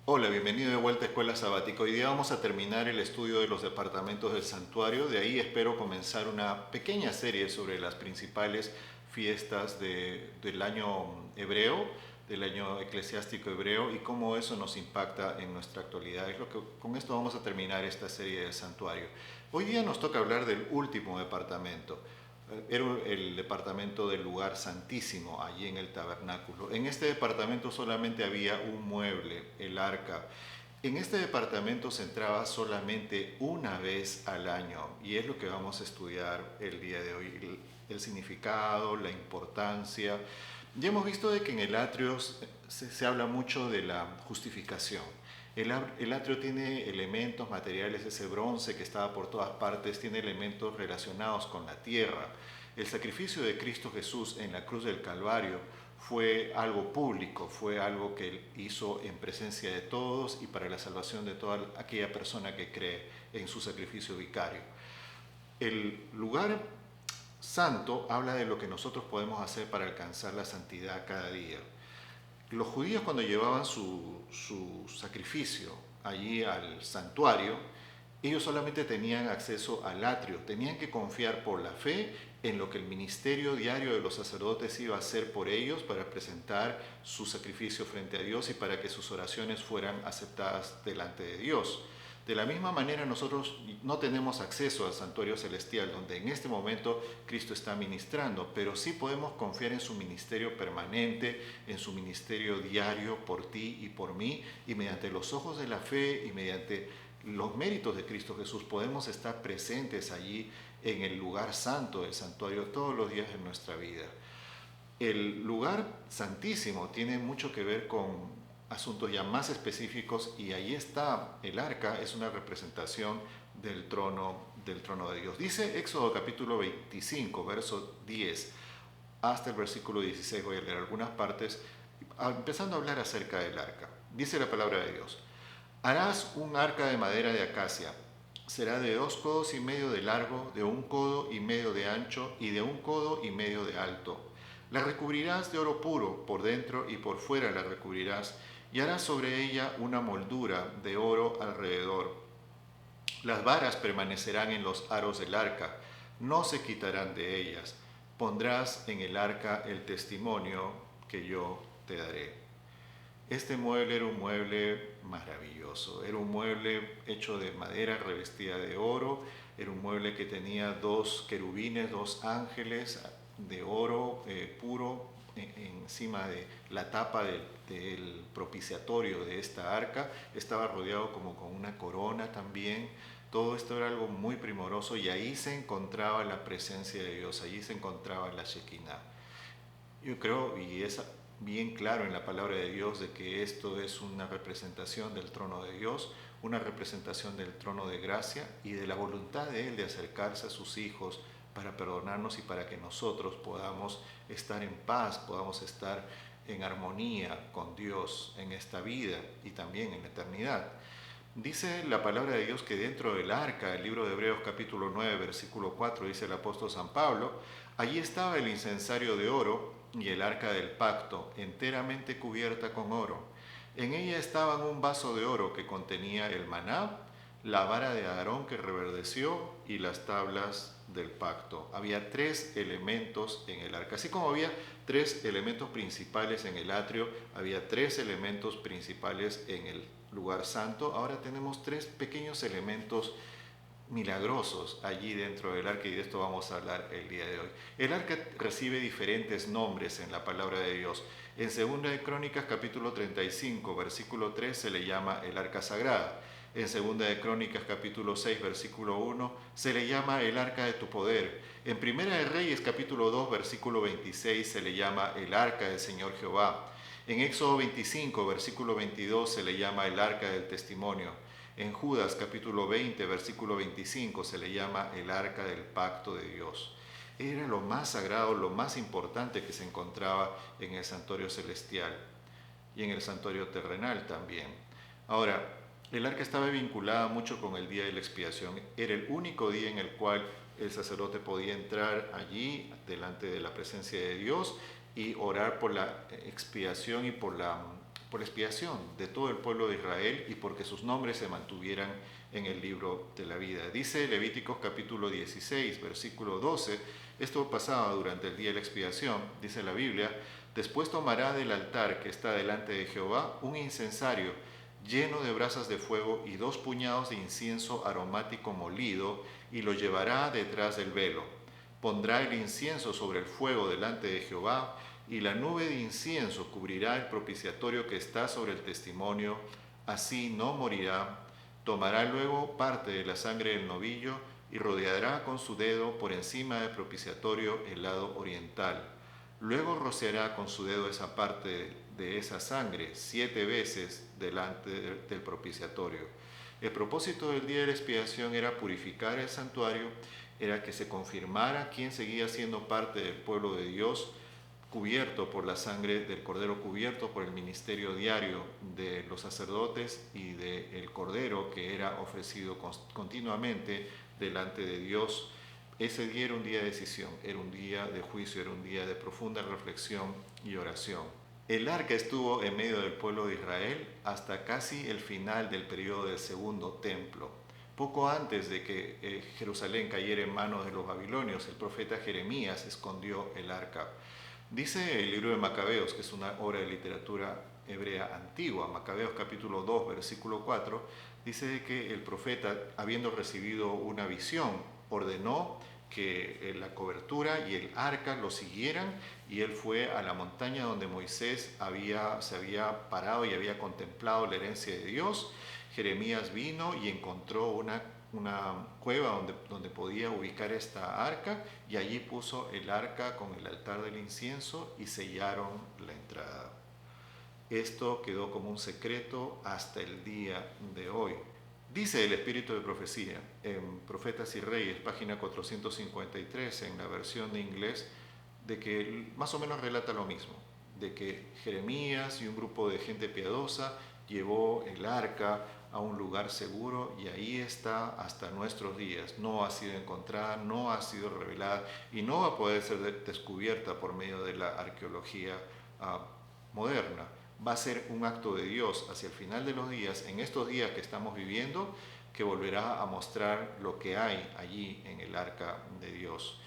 Hola, bienvenido de vuelta a Escuela Sabática. Hoy día vamos a terminar el estudio de los departamentos del santuario. De ahí espero comenzar una pequeña serie sobre las principales fiestas del año hebreo, del año eclesiástico hebreo y cómo eso nos impacta en nuestra actualidad. Con esto vamos a terminar esta serie del santuario. Hoy día nos toca hablar del último departamento. Era el departamento del lugar santísimo, allí en el tabernáculo. En este departamento solamente había un mueble, el arca. En este departamento se entraba solamente una vez al año y es lo que vamos a estudiar el día de hoy, el significado, la importancia. Ya hemos visto de que en el atrio se habla mucho de la justificación. El atrio tiene elementos materiales, ese bronce que estaba por todas partes, tiene elementos relacionados con la tierra. El sacrificio de Cristo Jesús en la cruz del Calvario fue algo público, fue algo que Él hizo en presencia de todos y para la salvación de toda aquella persona que cree en su sacrificio vicario. El lugar santo habla de lo que nosotros podemos hacer para alcanzar la santidad cada día. Los judíos cuando llevaban su sacrificio allí al santuario, ellos solamente tenían acceso al atrio, tenían que confiar por la fe en lo que el ministerio diario de los sacerdotes iba a hacer por ellos para presentar su sacrificio frente a Dios y para que sus oraciones fueran aceptadas delante de Dios. De la misma manera nosotros no tenemos acceso al santuario celestial donde en este momento Cristo está ministrando, pero sí podemos confiar en su ministerio permanente, en su ministerio diario por ti y por mí, y mediante los ojos de la fe y mediante los méritos de Cristo Jesús podemos estar presentes allí en el lugar santo del santuario todos los días de nuestra vida. El lugar santísimo tiene mucho que ver con asuntos ya más específicos y ahí está el arca, es una representación del trono de Dios. Dice Éxodo capítulo 25, verso 10 hasta el versículo 16, voy a leer algunas partes, empezando a hablar acerca del arca. Dice la palabra de Dios: harás un arca de madera de acacia. Será de 2,5 codos de largo, de 1,5 codos de ancho y de 1,5 codos de alto. La recubrirás de oro puro, por dentro y por fuera la recubrirás, y harás sobre ella una moldura de oro alrededor. Las varas permanecerán en los aros del arca, no se quitarán de ellas. Pondrás en el arca el testimonio que yo te daré. Este mueble era un mueble maravilloso, era un mueble hecho de madera revestida de oro, era un mueble que tenía dos querubines, dos ángeles de oro puro encima de la tapa del propiciatorio de esta arca, estaba rodeado como con una corona también. Todo esto era algo muy primoroso y ahí se encontraba la presencia de Dios, allí se encontraba la Shekinah. Yo creo, y es bien claro en la palabra de Dios, de que esto es una representación del trono de Dios, una representación del trono de gracia y de la voluntad de Él de acercarse a sus hijos para perdonarnos y para que nosotros podamos estar en paz, podamos estar en armonía con Dios en esta vida y también en la eternidad. Dice la palabra de Dios que dentro del arca, el libro de Hebreos capítulo 9, versículo 4, dice el apóstol San Pablo, allí estaba el incensario de oro y el arca del pacto, enteramente cubierta con oro. En ella estaban un vaso de oro que contenía el maná, la vara de Aarón que reverdeció y las tablas del pacto. Había tres elementos en el arca. Así como había tres elementos principales en el atrio, había tres elementos principales en el lugar santo. Ahora tenemos tres pequeños elementos milagrosos allí dentro del arca y de esto vamos a hablar el día de hoy. El arca recibe diferentes nombres en la palabra de Dios. En 2 de Crónicas capítulo 35 versículo 3 se le llama el arca sagrada. En 2 de Crónicas capítulo 6 versículo 1 se le llama el arca de tu poder. En 1 de Reyes capítulo 2 versículo 26 se le llama el arca del Señor Jehová. En Éxodo 25 versículo 22 se le llama el arca del testimonio. En Judas capítulo 20 versículo 25 se le llama el arca del pacto de Dios. Era lo más sagrado, lo más importante que se encontraba en el santuario celestial y en el santuario terrenal también. Ahora, el arca estaba vinculada mucho con el día de la expiación. Era el único día en el cual el sacerdote podía entrar allí delante de la presencia de Dios y orar por la expiación y por por la expiación de todo el pueblo de Israel y porque sus nombres se mantuvieran en el libro de la vida. Dice Levíticos capítulo 16, versículo 12, esto pasaba durante el día de la expiación, dice la Biblia: después tomará del altar que está delante de Jehová un incensario lleno de brasas de fuego y 2 puñados de incienso aromático molido, y lo llevará detrás del velo. Pondrá el incienso sobre el fuego delante de Jehová, y la nube de incienso cubrirá el propiciatorio que está sobre el testimonio, así no morirá. Tomará luego parte de la sangre del novillo y rodeará con su dedo por encima del propiciatorio el lado oriental. Luego rociará con su dedo esa parte de esa sangre 7 veces delante del propiciatorio. El propósito del día de la expiación era purificar el santuario, era que se confirmara quién seguía siendo parte del pueblo de Dios, cubierto por la sangre del cordero, cubierto por el ministerio diario de los sacerdotes y del cordero que era ofrecido continuamente delante de Dios. Ese día era un día de decisión, era un día de juicio, era un día de profunda reflexión y oración. El arca estuvo en medio del pueblo de Israel hasta casi el final del periodo del segundo templo. Poco antes de que Jerusalén cayera en manos de los babilonios, el profeta Jeremías escondió el arca. Dice el libro de Macabeos, que es una obra de literatura hebrea antigua, Macabeos capítulo 2, versículo 4, dice que el profeta, habiendo recibido una visión, ordenó que la cobertura y el arca lo siguieran, y él fue a la montaña donde Moisés se había parado y había contemplado la herencia de Dios. Jeremías vino y encontró una cueva donde podía ubicar esta arca, y allí puso el arca con el altar del incienso y sellaron la entrada. Esto quedó como un secreto hasta el día de hoy. Dice el Espíritu de Profecía en Profetas y Reyes, página 453, en la versión de inglés, de que más o menos relata lo mismo, de que Jeremías y un grupo de gente piadosa llevó el arca a un lugar seguro, y ahí está hasta nuestros días. No ha sido encontrada, no ha sido revelada y no va a poder ser descubierta por medio de la arqueología moderna. Va a ser un acto de Dios hacia el final de los días, en estos días que estamos viviendo, que volverá a mostrar lo que hay allí en el arca de Dios.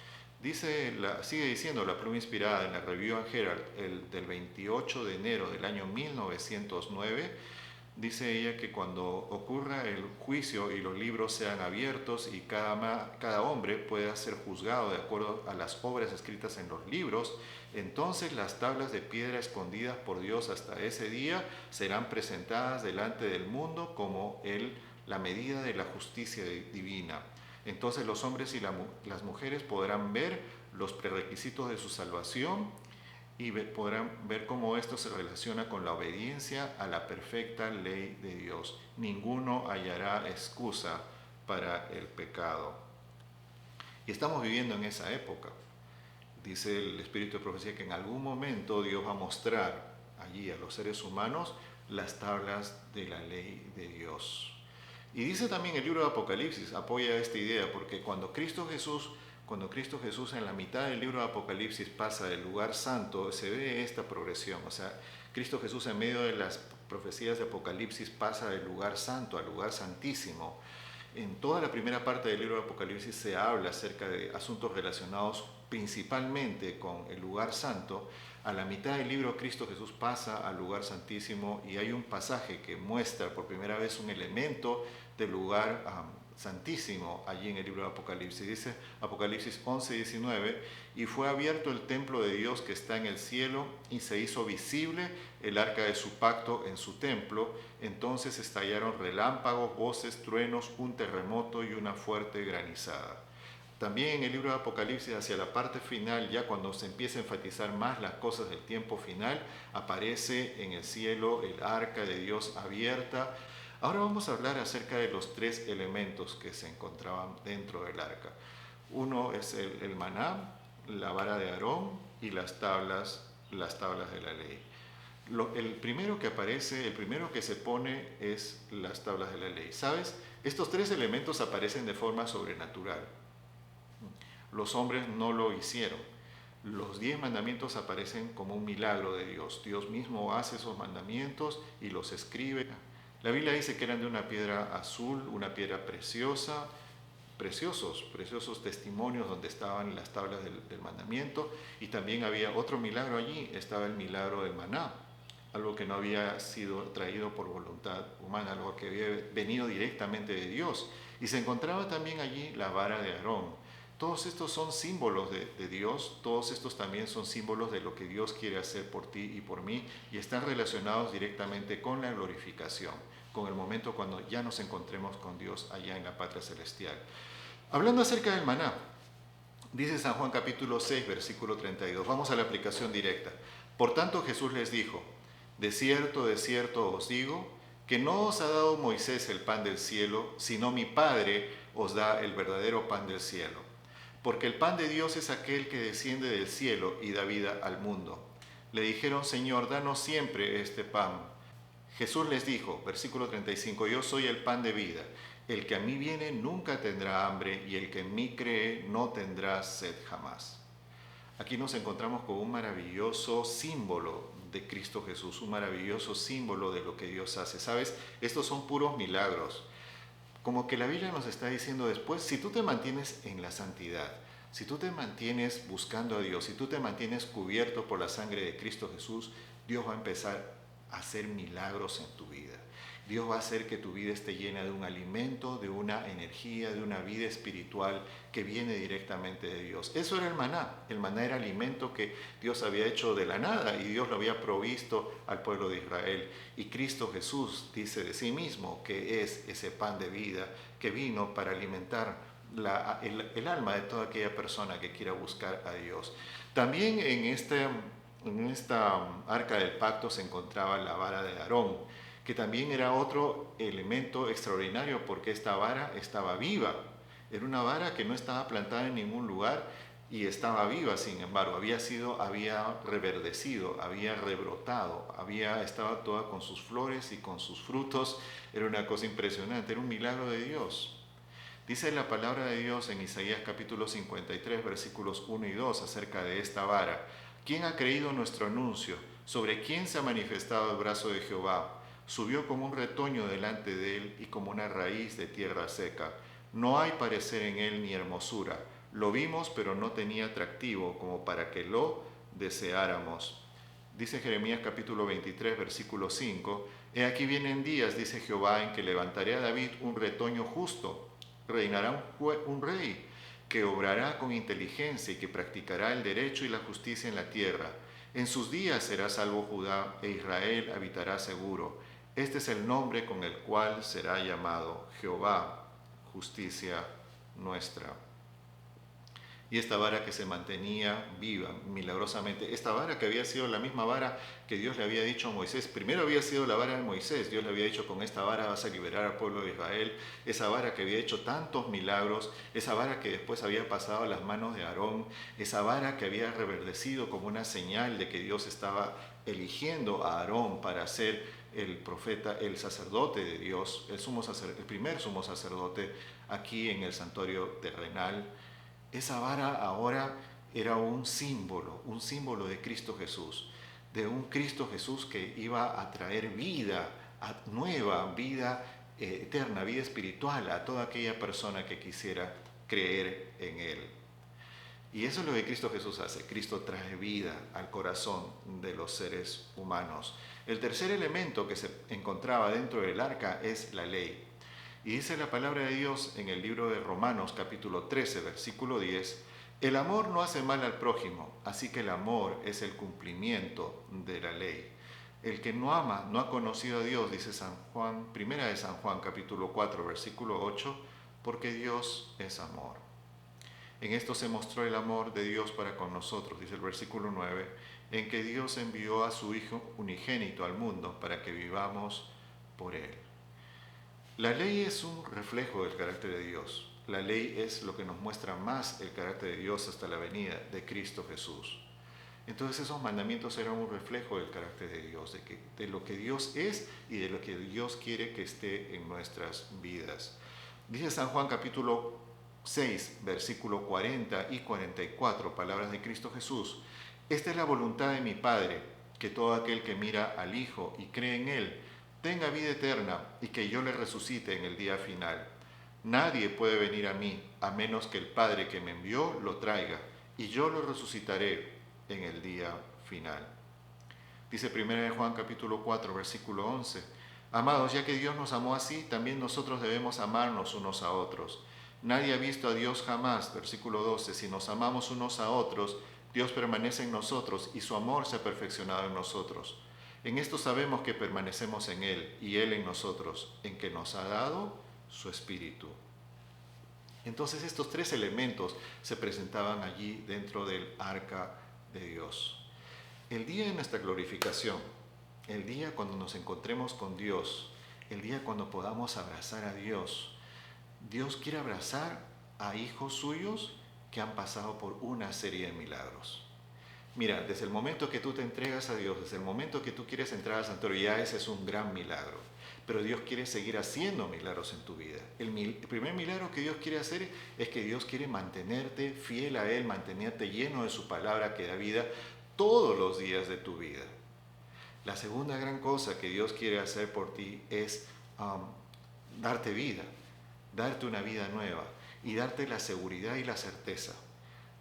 Sigue diciendo la pluma inspirada en la Review and Herald del 28 de enero del año 1909, dice ella que cuando ocurra el juicio y los libros sean abiertos y cada hombre pueda ser juzgado de acuerdo a las obras escritas en los libros, entonces las tablas de piedra escondidas por Dios hasta ese día serán presentadas delante del mundo como la medida de la justicia divina. Entonces los hombres y las mujeres podrán ver los prerequisitos de su salvación y podrán ver cómo esto se relaciona con la obediencia a la perfecta ley de Dios. Ninguno hallará excusa para el pecado. Y estamos viviendo en esa época. Dice el Espíritu de Profecía que en algún momento Dios va a mostrar allí a los seres humanos las tablas de la ley de Dios. Y dice también el libro de Apocalipsis, apoya esta idea, porque cuando Cristo Jesús en la mitad del libro de Apocalipsis pasa del lugar santo, se ve esta progresión. O sea, Cristo Jesús en medio de las profecías de Apocalipsis pasa del lugar santo al lugar santísimo. En toda la primera parte del libro de Apocalipsis se habla acerca de asuntos relacionados principalmente con el lugar santo. A la mitad del libro Cristo Jesús pasa al lugar santísimo, y hay un pasaje que muestra por primera vez un elemento del lugar santísimo allí en el libro de Apocalipsis. Dice Apocalipsis 11:19, y fue abierto el templo de Dios que está en el cielo, y se hizo visible el arca de su pacto en su templo. Entonces estallaron relámpagos, voces, truenos, un terremoto y una fuerte granizada. También en el libro de Apocalipsis, hacia la parte final, ya cuando se empieza a enfatizar más las cosas del tiempo final, aparece en el cielo el arca de Dios abierta. Ahora vamos a hablar acerca de los 3 elementos que se encontraban dentro del arca. Uno es el maná, la vara de Aarón y las tablas de la ley. El primero que aparece, el primero que se pone es las tablas de la ley. ¿Sabes? Estos 3 elementos aparecen de forma sobrenatural. Los hombres no lo hicieron. Los 10 mandamientos aparecen como un milagro de Dios. Dios mismo hace esos mandamientos y los escribe. La Biblia dice que eran de una piedra azul, una piedra preciosa, preciosos testimonios donde estaban las tablas del mandamiento, y también había otro milagro allí, estaba el milagro del maná, algo que no había sido traído por voluntad humana, algo que había venido directamente de Dios. Y se encontraba también allí la vara de Aarón. Todos estos son símbolos de Dios, todos estos también son símbolos de lo que Dios quiere hacer por ti y por mí, y están relacionados directamente con la glorificación, con el momento cuando ya nos encontremos con Dios allá en la patria celestial. Hablando acerca del maná, dice San Juan capítulo 6, versículo 32. Vamos a la aplicación directa. Por tanto Jesús les dijo: de cierto os digo, que no os ha dado Moisés el pan del cielo, sino mi Padre os da el verdadero pan del cielo. Porque el pan de Dios es aquel que desciende del cielo y da vida al mundo. Le dijeron: Señor, danos siempre este pan. Jesús les dijo, versículo 35, yo soy el pan de vida. El que a mí viene nunca tendrá hambre, y el que en mí cree no tendrá sed jamás. Aquí nos encontramos con un maravilloso símbolo de Cristo Jesús, un maravilloso símbolo de lo que Dios hace. ¿Sabes? Estos son puros milagros. Como que la Biblia nos está diciendo después, si tú te mantienes en la santidad, si tú te mantienes buscando a Dios, si tú te mantienes cubierto por la sangre de Cristo Jesús, Dios va a empezar a hacer milagros en tu vida. Dios va a hacer que tu vida esté llena de un alimento, de una energía, de una vida espiritual que viene directamente de Dios. Eso era el maná. El maná era alimento que Dios había hecho de la nada y Dios lo había provisto al pueblo de Israel. Y Cristo Jesús dice de sí mismo que es ese pan de vida que vino para alimentar el alma de toda aquella persona que quiera buscar a Dios. También en esta arca del pacto se encontraba la vara de Aarón, que también era otro elemento extraordinario porque esta vara estaba viva. Era una vara que no estaba plantada en ningún lugar y estaba viva, sin embargo, había reverdecido, había rebrotado, estaba toda con sus flores y con sus frutos. Era una cosa impresionante, era un milagro de Dios. Dice la palabra de Dios en Isaías capítulo 53, versículos 1 y 2 acerca de esta vara. ¿Quién ha creído nuestro anuncio? ¿Sobre quién se ha manifestado el brazo de Jehová? Subió como un retoño delante de él y como una raíz de tierra seca. No hay parecer en él ni hermosura. Lo vimos, pero no tenía atractivo como para que lo deseáramos. Dice Jeremías capítulo 23, versículo 5. He aquí vienen días, dice Jehová, en que levantaré a David un retoño justo. Reinará un rey que obrará con inteligencia y que practicará el derecho y la justicia en la tierra. En sus días será salvo Judá e Israel habitará seguro. Este es el nombre con el cual será llamado Jehová, justicia nuestra. Y esta vara que se mantenía viva milagrosamente, esta vara que había sido la misma vara que Dios le había dicho a Moisés, primero había sido la vara de Moisés, Dios le había dicho: con esta vara vas a liberar al pueblo de Israel, esa vara que había hecho tantos milagros, esa vara que después había pasado a las manos de Aarón, esa vara que había reverdecido como una señal de que Dios estaba eligiendo a Aarón para ser el profeta, el sacerdote de Dios, el primer sumo sacerdote aquí en el santuario terrenal. Esa vara ahora era un símbolo de Cristo Jesús, de un Cristo Jesús que iba a traer vida nueva, vida eterna, vida espiritual a toda aquella persona que quisiera creer en Él. Y eso es lo que Cristo Jesús hace. Cristo trae vida al corazón de los seres humanos. El tercer elemento que se encontraba dentro del arca es la ley. Y dice la palabra de Dios en el libro de Romanos capítulo 13, versículo 10, el amor no hace mal al prójimo, así que el amor es el cumplimiento de la ley. El que no ama no ha conocido a Dios, dice San Juan, primera de San Juan capítulo 4, versículo 8, porque Dios es amor. En esto se mostró el amor de Dios para con nosotros, dice el versículo 9, en que Dios envió a su Hijo unigénito al mundo para que vivamos por Él. La ley es un reflejo del carácter de Dios. La ley es lo que nos muestra más el carácter de Dios hasta la venida de Cristo Jesús. Entonces esos mandamientos eran un reflejo del carácter de Dios, de lo que Dios es y de lo que Dios quiere que esté en nuestras vidas. Dice San Juan capítulo 6, versículo 40 y 44, palabras de Cristo Jesús. Esta es la voluntad de mi Padre, que todo aquel que mira al Hijo y cree en Él, tenga vida eterna y que yo le resucite en el día final. Nadie puede venir a mí a menos que el Padre que me envió lo traiga, y yo lo resucitaré en el día final. Dice 1 Juan capítulo 4, versículo 11. Amados, ya que Dios nos amó así, también nosotros debemos amarnos unos a otros. Nadie ha visto a Dios jamás, versículo 12. Si nos amamos unos a otros, Dios permanece en nosotros y su amor se ha perfeccionado en nosotros. En esto sabemos que permanecemos en Él y Él en nosotros, en que nos ha dado su Espíritu. Entonces estos tres elementos se presentaban allí dentro del arca de Dios. El día de nuestra glorificación, el día cuando nos encontremos con Dios, el día cuando podamos abrazar a Dios, Dios quiere abrazar a hijos suyos que han pasado por una serie de milagros. Mira, desde el momento que tú te entregas a Dios, desde el momento que tú quieres entrar al santuario, ya ese es un gran milagro. Pero Dios quiere seguir haciendo milagros en tu vida. El primer milagro que Dios quiere hacer es que Dios quiere mantenerte fiel a Él, mantenerte lleno de su palabra que da vida todos los días de tu vida. La segunda gran cosa que Dios quiere hacer por ti es darte vida, darte una vida nueva y darte la seguridad y la certeza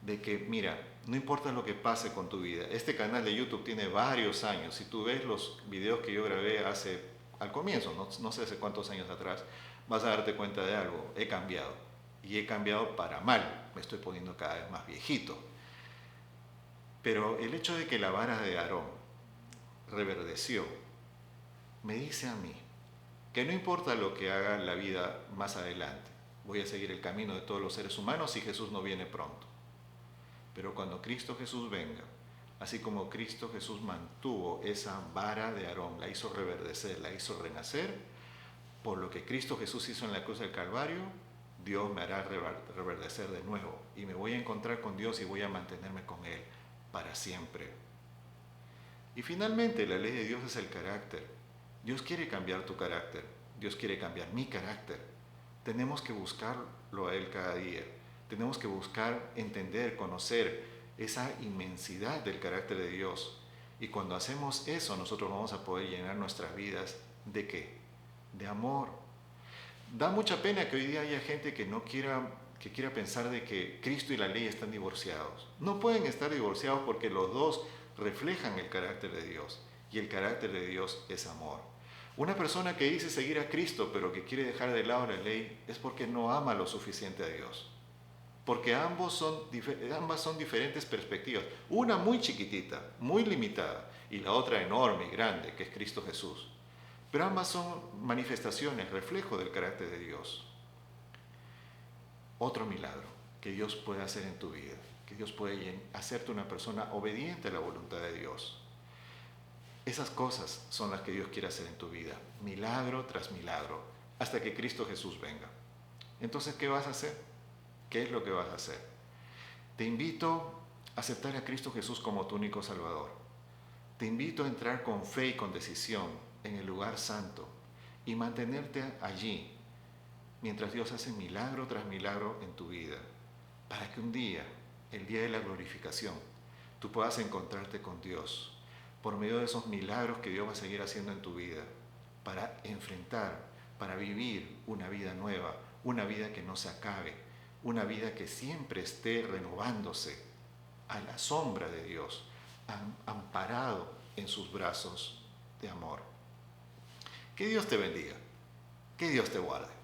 de que, mira, no importa lo que pase con tu vida. Este canal de YouTube tiene varios años. Si tú ves los videos que yo grabé al comienzo, no sé hace cuántos años atrás, vas a darte cuenta de algo. He cambiado. Y he cambiado para mal. Me estoy poniendo cada vez más viejito. Pero el hecho de que la vara de Aarón reverdeció, me dice a mí que no importa lo que haga la vida más adelante, voy a seguir el camino de todos los seres humanos si Jesús no viene pronto. Pero cuando Cristo Jesús venga, así como Cristo Jesús mantuvo esa vara de Aarón, la hizo reverdecer, la hizo renacer, por lo que Cristo Jesús hizo en la cruz del Calvario, Dios me hará reverdecer de nuevo y me voy a encontrar con Dios y voy a mantenerme con Él para siempre. Y finalmente, la ley de Dios es el carácter. Dios quiere cambiar tu carácter. Dios quiere cambiar mi carácter. Tenemos que buscarlo a Él cada día. Tenemos que buscar, entender, conocer esa inmensidad del carácter de Dios. Y cuando hacemos eso, nosotros vamos a poder llenar nuestras vidas ¿de qué? De amor. Da mucha pena que hoy día haya gente que quiera pensar de que Cristo y la ley están divorciados. No pueden estar divorciados porque los dos reflejan el carácter de Dios. Y el carácter de Dios es amor. Una persona que dice seguir a Cristo pero que quiere dejar de lado la ley es porque no ama lo suficiente a Dios. Porque ambas son diferentes perspectivas. Una muy chiquitita, muy limitada, y la otra enorme y grande, que es Cristo Jesús. Pero ambas son manifestaciones, reflejo del carácter de Dios. Otro milagro que Dios puede hacer en tu vida, que Dios puede hacerte una persona obediente a la voluntad de Dios. Esas cosas son las que Dios quiere hacer en tu vida, milagro tras milagro, hasta que Cristo Jesús venga. Entonces, ¿qué vas a hacer? ¿Qué es lo que vas a hacer? Te invito a aceptar a Cristo Jesús como tu único Salvador. Te invito a entrar con fe y con decisión en el lugar santo y mantenerte allí mientras Dios hace milagro tras milagro en tu vida, para que un día, el día de la glorificación, tú puedas encontrarte con Dios por medio de esos milagros que Dios va a seguir haciendo en tu vida, para enfrentar, para vivir una vida nueva, una vida que no se acabe, una vida que siempre esté renovándose a la sombra de Dios, amparado en sus brazos de amor. Que Dios te bendiga, que Dios te guarde.